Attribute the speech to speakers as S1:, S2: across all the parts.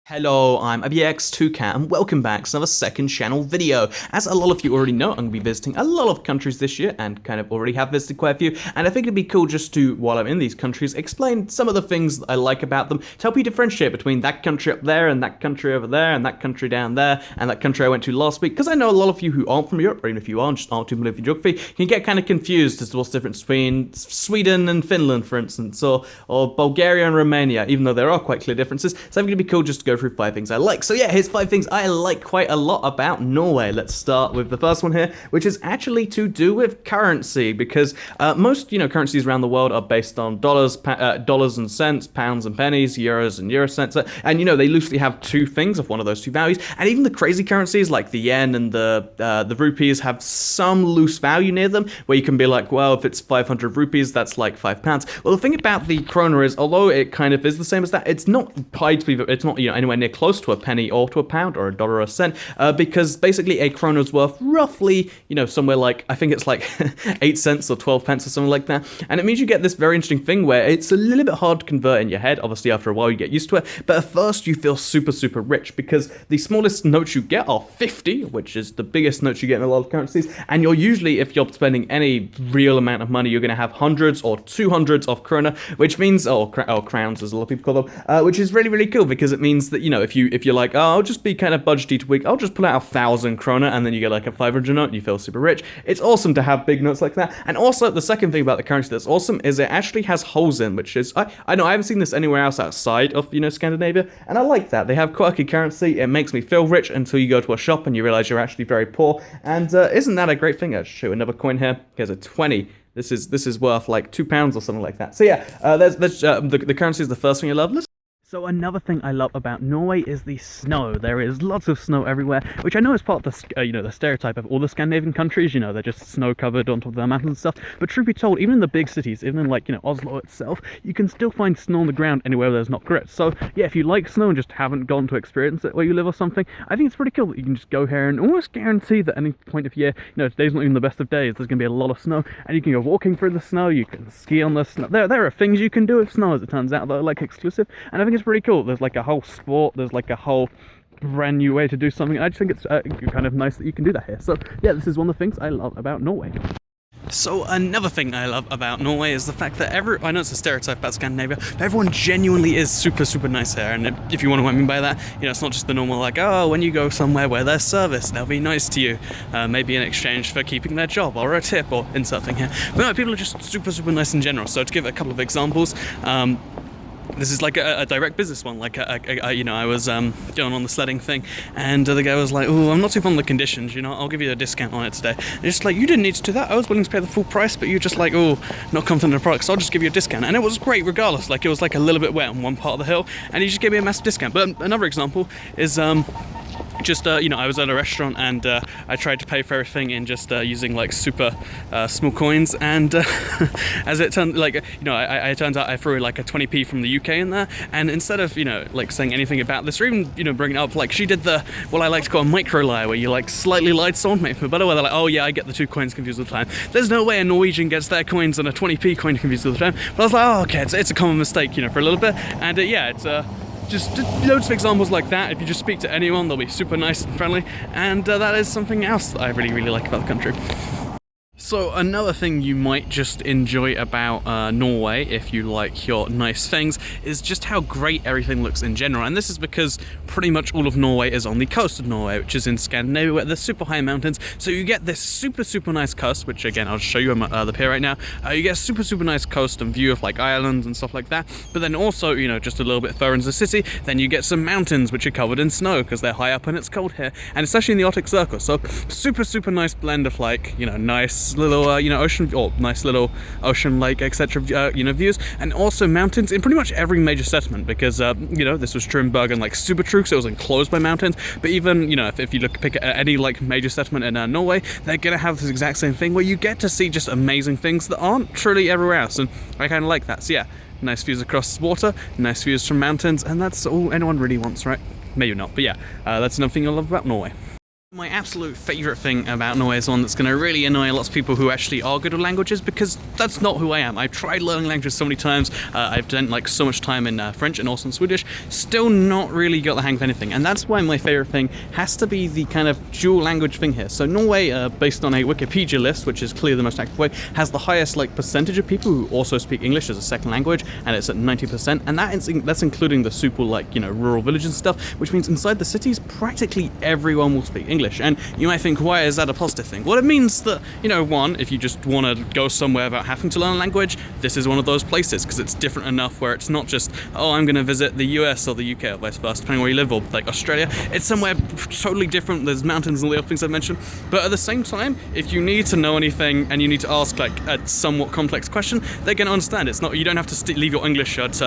S1: Hello, I'm ABX2Cat and welcome back to another second channel video. As a lot of you already know, I'm going to be visiting a lot of countries this year and kind of already have visited quite a few, and I think it'd be cool just to, while I'm in these countries, explain some of the things that I like about them to help you differentiate between that country up there and that country over there and that country down there and that country I went to last week, because I know a lot of you who aren't from Europe, or even if you aren't, just aren't too familiar with geography, can get kind of confused as to what's the difference between Sweden and Finland, for instance, or Bulgaria and Romania, even though there are quite clear differences. So I think it'd be cool just to go through 5 things I like. So yeah, here's 5 things I like quite a lot about Norway. Let's start with the first one here, which is actually to do with currency, because most currencies around the world are based on dollars and cents, pounds and pennies, euros and euro cents, and they loosely have 2 things of one of those 2 values. And even the crazy currencies like the yen and the rupees have some loose value near them, where you can be like, well, if it's 500 rupees, that's like £5. Well, the thing about the kroner is, although it kind of is the same as that, it's not anywhere near close to a penny or to a pound or a dollar or a cent, because basically a kroner is worth roughly, somewhere like, I think it's like 8 cents or 12 pence or something like that. And it means you get this very interesting thing where it's a little bit hard to convert in your head. Obviously, after a while, you get used to it. But at first, you feel super, super rich, because the smallest notes you get are 50, which is the biggest notes you get in a lot of currencies. And you're usually, if you're spending any real amount of money, you're going to have hundreds or 200s of kroner, which means, or crowns, as a lot of people call them, which is really, really cool, because it means that, if you're like, oh, I'll just be kind of budgety to week, I'll just pull out 1,000 kroner, and then you get like a 500 note and you feel super rich. It's awesome to have big notes like that. And also, the second thing about the currency that's awesome is it actually has holes in, which is, I know I haven't seen this anywhere else outside of, Scandinavia, and I like that. They have quirky currency. It makes me feel rich until you go to a shop and you realize you're actually very poor. And isn't that a great thing? I'll show another coin here. Here's a 20. This is worth like £2 or something like that. So yeah, there's the currency is the first thing I love. So another thing I love about Norway is the snow. There is lots of snow everywhere, which I know is part of the, the stereotype of all the Scandinavian countries. They're just snow-covered on top of their mountains and stuff. But truth be told, even in the big cities, even in like, Oslo itself, you can still find snow on the ground anywhere where there's not grit. So yeah, if you like snow and just haven't gone to experience it where you live or something, I think it's pretty cool that you can just go here and almost guarantee that any point of year, today's not even the best of days, there's going to be a lot of snow, and you can go walking through the snow, you can ski on the snow. There are things you can do with snow, as it turns out, that are like exclusive, and I think it's pretty cool. There's like a whole sport, there's like a whole brand new way to do something. I just think it's kind of nice that you can do that here. So yeah, this is one of the things I love about Norway. So another thing I love about Norway is the fact that I know it's a stereotype about Scandinavia, but everyone genuinely is super, super nice here. And if you want to what I mean by that, it's not just the normal like, oh, when you go somewhere where there's service, they'll be nice to you, maybe in exchange for keeping their job or a tip or insert thing here. But no, people are just super, super nice in general. So to give a couple of examples, this is like a direct business one. Like, I was going on the sledding thing, and the guy was like, "Oh, I'm not too fond of the conditions. I'll give you a discount on it today." And it's just like, you didn't need to do that. I was willing to pay the full price, but you're just like, "Oh, not confident in the product, so I'll just give you a discount." And it was great regardless. Like, it was like a little bit wet on one part of the hill, and he just gave me a massive discount. But another example is I was at a restaurant and I tried to pay for everything in just using like super small coins, and as it turned, it turns out I threw like a 20p from the UK in there, and instead of saying anything about this or even bringing it up, like she did what I like to call a micro lie, where you like slightly lied to someone, make them feel better, where they're like, oh yeah, I get the 2 coins confused all the time. There's no way a Norwegian gets their coins and a 20p coin confused all the time. But I was like, oh okay, it's a common mistake, for a little bit, and it's just loads of examples like that. If you just speak to anyone, they'll be super nice and friendly, and that is something else that I really, really like about the country. So another thing you might just enjoy about Norway, if you like your nice things, is just how great everything looks in general. And this is because pretty much all of Norway is on the coast of Norway, which is in Scandinavia, where there's super high mountains. So you get this super, super nice coast, which again, I'll show you on the pier right now. You get a super, super nice coast and view of like islands and stuff like that. But then also, just a little bit further into the city, then you get some mountains which are covered in snow because they're high up and it's cold here. And especially in the Arctic Circle. So super, super nice blend of like, nice little ocean, or nice little ocean, lake, etc. Views, and also mountains in pretty much every major settlement, because this was true in Bergen, like super true, so it was enclosed by mountains. But even if you pick at any like major settlement in Norway, they're gonna have this exact same thing where you get to see just amazing things that aren't truly everywhere else, and I kind of like that. So yeah, nice views across water, nice views from mountains, and that's all anyone really wants, right? Maybe not, but yeah, that's another thing I love about Norway. My absolute favourite thing about Norway is one that's going to really annoy lots of people who actually are good at languages, because that's not who I am. I've tried learning languages so many times, I've done like so much time in French and also in Swedish, still not really got the hang of anything, and that's why my favourite thing has to be the kind of dual language thing here. So Norway, based on a Wikipedia list, which is clearly the most active way, has the highest like percentage of people who also speak English as a second language, and it's at 90%, and that's including the super like, you know, rural villages and stuff, which means inside the cities practically everyone will speak English. And you might think, why is that a positive thing? Well, it means that, you know, one, if you just want to go somewhere without having to learn a language, this is one of those places, because it's different enough where it's not just, oh, I'm going to visit the US or the UK or vice versa, depending where you live, or like Australia. It's somewhere totally different. There's mountains and all the other things I've mentioned. But at the same time, if you need to know anything and you need to ask like a somewhat complex question, they're going to understand. It's not, you don't have to leave your English at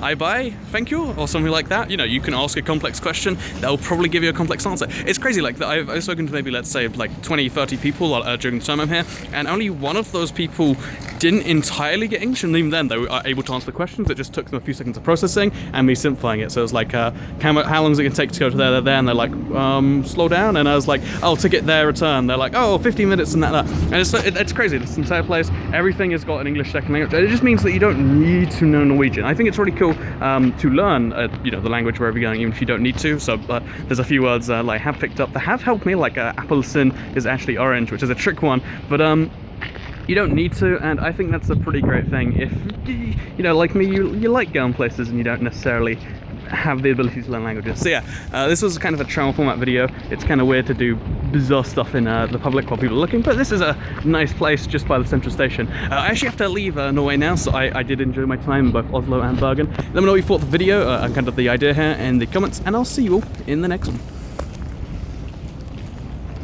S1: I buy, thank you, or something like that. You know, you can ask a complex question, they'll probably give you a complex answer. It's crazy, like I've spoken to maybe, let's say, like 20, 30 people during the time I'm here, and only one of those people didn't entirely get English, and even then they were able to answer the questions. It just took them a few seconds of processing and me simplifying it. So it was like, how long is it going to take to go to there, and they're like, slow down, and I was like, oh, ticket there, return. They're like, oh, 15 minutes and that. And it's crazy. This entire place, everything has got an English second language. It just means that you don't need to know Norwegian. I think it's really cool to learn, you know, the language wherever you're going, even if you don't need to. So there's a few words like I have picked up that have helped me, like appelsin is actually orange, which is a trick one, but you don't need to, and I think that's a pretty great thing if, you know, like me, you like going places and you don't necessarily have the ability to learn languages. So yeah, this was kind of a travel format video. It's kind of weird to do bizarre stuff in the public while people are looking, but this is a nice place just by the central station. I actually have to leave Norway now, so I did enjoy my time in both Oslo and Bergen. Let me know what you thought of the video and kind of the idea here in the comments, and I'll see you all in the next one.